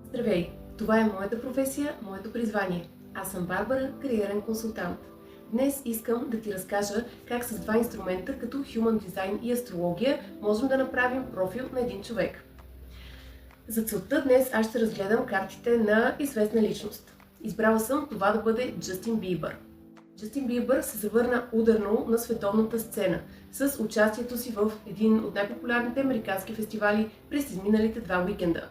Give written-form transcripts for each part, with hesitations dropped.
Здравей! Това е моята професия, моето призвание. Аз съм Барбара, кариерен консултант. Днес искам да ти разкажа как с два инструмента, като Human Design и астрология, можем да направим профил на един човек. За целта днес аз ще разгледам картите на известна личност. Избрала съм това да бъде Джастин Бийбър. Джастин Бийбър се завърна ударно на световната сцена с участието си в един от най-популярните американски фестивали през изминалите 2 уикенда.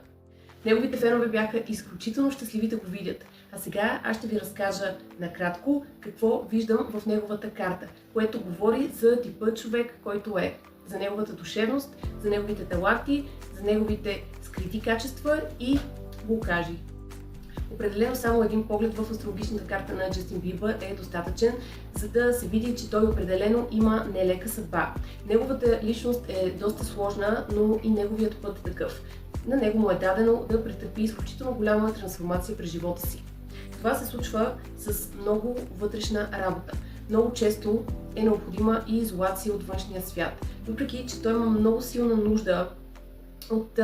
Неговите фенове бяха изключително щастливи да го видят. А сега аз ще ви разкажа накратко какво виждам в неговата карта, което говори за типа човек, който е, за неговата душевност, за неговите таланти, за неговите скрити качества и блокажи. Определено само един поглед в астрологичната карта на Джастин Бийбър е достатъчен, за да се види, че той определено има нелека съдба. Неговата личност е доста сложна, но и неговият път е такъв. На него му е дадено да претърпи изключително голяма трансформация през живота си. Това се случва с много вътрешна работа. Много често е необходима и изолация от външния свят. Въпреки че той има много силна нужда от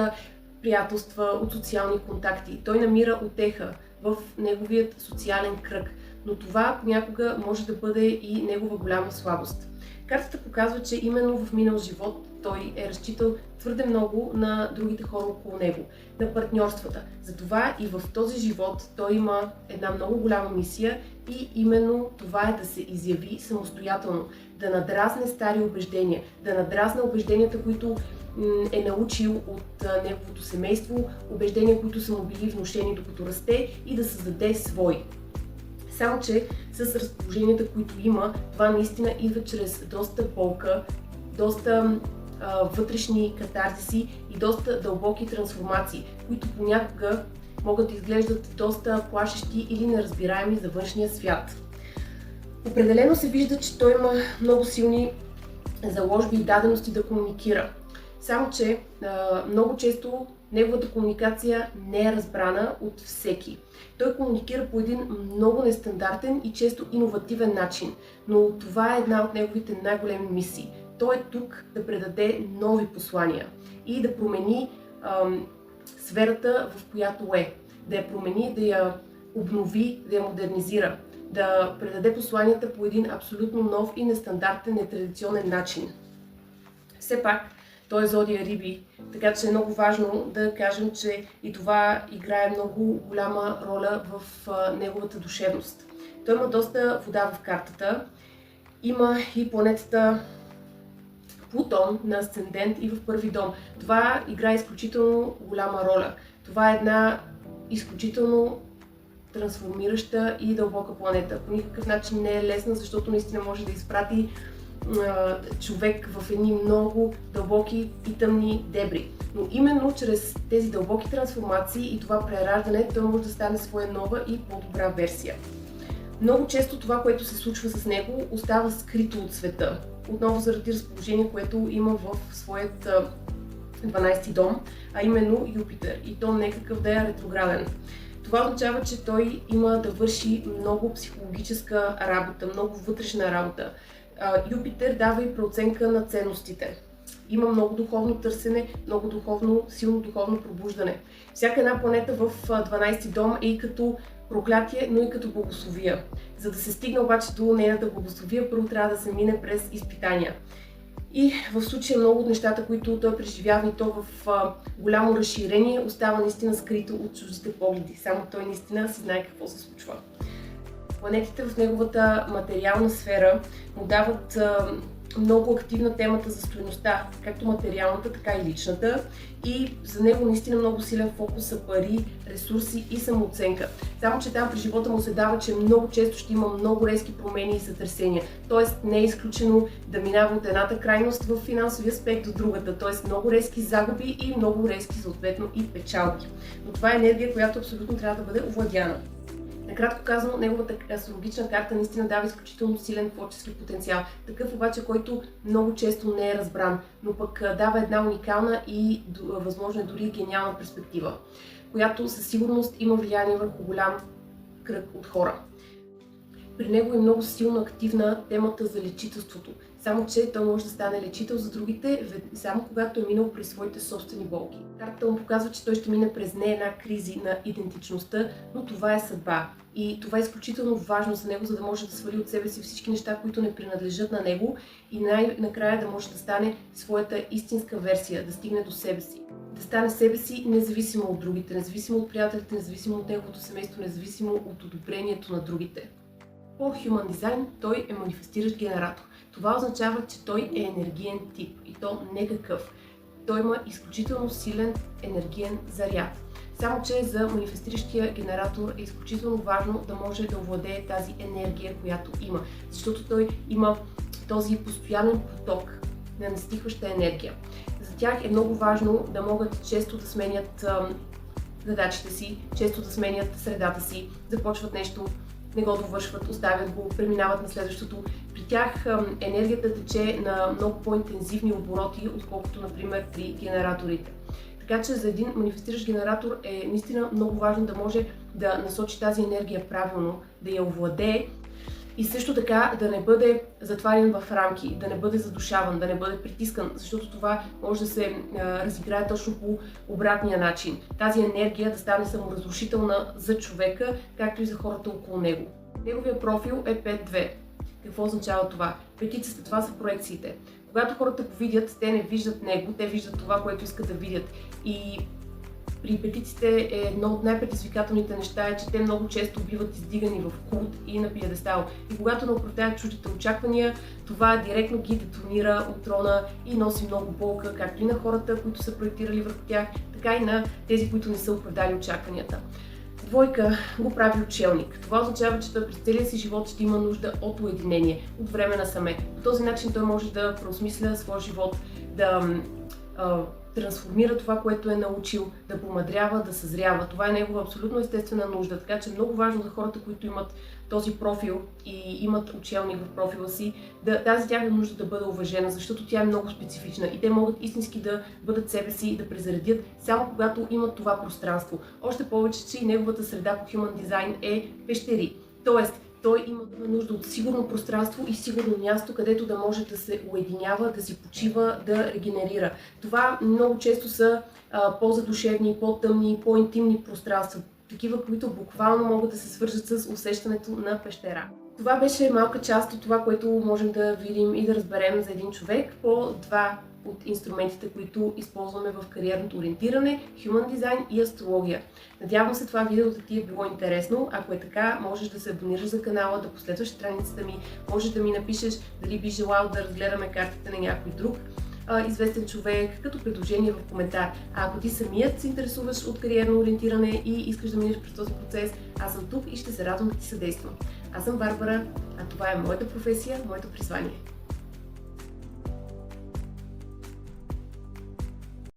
приятелства, от социални контакти. Той намира утеха в неговият социален кръг, но това понякога може да бъде и негова голяма слабост. Картата показва, че именно в минал живот той е разчитал твърде много на другите хора около него, на партньорствата. Затова и в този живот той има една много голяма мисия и именно това е да се изяви самостоятелно, да надразне стари убеждения, да надразне убежденията, които е научил от неговото семейство, убеждения, които са му били внушени докато расте и да създаде свои. Само че с разположенията, които има, това наистина идва чрез доста болка, доста вътрешни катарзиси и доста дълбоки трансформации, които понякога могат да изглеждат доста плашещи или неразбираеми за външния свят. Определено се вижда, че той има много силни заложби и дадености да комуникира. Само че много често неговата комуникация не е разбрана от всеки. Той комуникира по един много нестандартен и често иновативен начин, но това е една от неговите най-големи мисии. Той е тук да предаде нови послания и да промени сферата, в която е. Да я промени, да я обнови, да я модернизира, да предаде посланията по един абсолютно нов и нестандартен, нетрадиционен начин. Все пак, той е зодия Риби, така че е много важно да кажем, че и това играе много голяма роля в неговата душевност. Той има доста вода в картата, има и планетата Плутон на асцендент и в първи дом. Това играе изключително голяма роля. Това е една изключително трансформираща и дълбока планета. По никакъв начин не е лесна, защото наистина може да изпрати човек в едни много дълбоки и тъмни дебри. Но именно чрез тези дълбоки трансформации и това прераждане той може да стане своя нова и по-добра версия. Много често това, което се случва с него, остава скрито от света. Отново заради разположение, което има в своят 12-ти дом, а именно Юпитер. И то не е какъв да е ретрограден. Това означава, че той има да върши много психологическа работа, много вътрешна работа. Юпитер дава и преоценка на ценностите. Има много духовно търсене, много силно духовно пробуждане. Всяка една планета в 12-ти дом е и като проклятие, но и като благословия. За да се стигне обаче до нейната благословия, първо трябва да се мине през изпитания. И в случая много от нещата, които той преживява и то в голямо разширение, остава наистина скрито от чуждите погледи. Само той наистина си знае какво се случва. Планетите в неговата материална сфера му дават много активна темата за стойността, както материалната, така и личната. И за него наистина много силен фокус са пари, ресурси и самооценка. Само че там при живота му се дава, че много често ще има много резки промени и сътресения. Тоест не е изключено да минава от едната крайност в финансови аспект до другата. Тоест много резки загуби и много резки съответно и печалби. Но това е енергия, която абсолютно трябва да бъде овладяна. Накратко казано, неговата астрологична карта наистина дава изключително силен творчески потенциал. Такъв обаче, който много често не е разбран, но пък дава една уникална и възможно дори гениална перспектива, която със сигурност има влияние върху голям кръг от хора. При него е много силно активна темата за лечителството, Само че той може да стане лечител за другите, само когато е минал през своите собствени болки. Картата му показва, че той ще мине през не една кризи на идентичността, но това е съдба. И това е изключително важно за него, за да може да свали от себе си всички неща, които не принадлежат на него и най-накрая да може да стане своята истинска версия, да стигне до себе си. Да стане себе си независимо от другите, независимо от приятелите, независимо от неговото семейство, независимо от одобрението на другите. По Human Design той е манифестиращ генератор. Това означава, че той е енергиен тип и то не какъв. Той има изключително силен енергиен заряд. Само че за манифестиращия генератор е изключително важно да може да овладее тази енергия, която има. Защото той има този постоянен поток на нестихваща енергия. За тях е много важно да могат често да сменят задачите си, често да сменят средата си, започват нещо, не го довършват, оставят го, преминават на следващото. При тях енергията тече на много по-интензивни обороти, отколкото, например, при генераторите. Така че за един манифестиращ генератор е наистина много важно да може да насочи тази енергия правилно, да я овладее и също така да не бъде затварян в рамки, да не бъде задушаван, да не бъде притискан, защото това може да се разиграе точно по обратния начин. Тази енергия да стане саморазрушителна за човека, както и за хората около него. Неговия профил е 5-2. Какво означава това? Петицата, това са проекциите. Когато хората го видят, те не виждат него, те виждат това, което искат да видят. И при петиците едно от най-предизвикателните неща е, че те много често биват издигани в култ и на пиедестал. И когато не оправдаят чуждите очаквания, това директно ги детонира от трона и носи много болка, както и на хората, които са проектирали върху тях, така и на тези, които не са оправдали очакванията. Двойка го прави отшелник. Това означава, че той през целия си живот ще има нужда от уединение, от време насаме. По този начин той може да преосмисля своя живот, да трансформира това, което е научил, да помъдрява, да съзрява. Това е негова абсолютно естествена нужда, така че е много важно за хората, които имат този профил и имат отшелник в профила си, тази тяхна нужда да бъде уважена, защото тя е много специфична и те могат истински да бъдат себе си и да презаредят само когато имат това пространство. Още повече, че и неговата среда по Human Design е пещери. Тоест, той има нужда от сигурно пространство и сигурно място, където да може да се уединява, да си почива, да регенерира. Това много често са по-задушевни, по-тъмни, по-интимни пространства. Такива, които буквално могат да се свържат с усещането на пещера. Това беше малка част от това, което можем да видим и да разберем за един човек по два от инструментите, които използваме в кариерното ориентиране, Human Design и астрология. Надявам се това видео да ти е било интересно. Ако е така, можеш да се абонираш за канала, да последваш страницата ми, можеш да ми напишеш дали би желал да разгледаме картите на някой друг известен човек, като предложение в коментар. А ако ти самият се интересуваш от кариерно ориентиране и искаш да минеш през този процес, аз съм тук и ще се радвам да ти съдействам. Аз съм Барбара, а това е моята професия, моето призвание.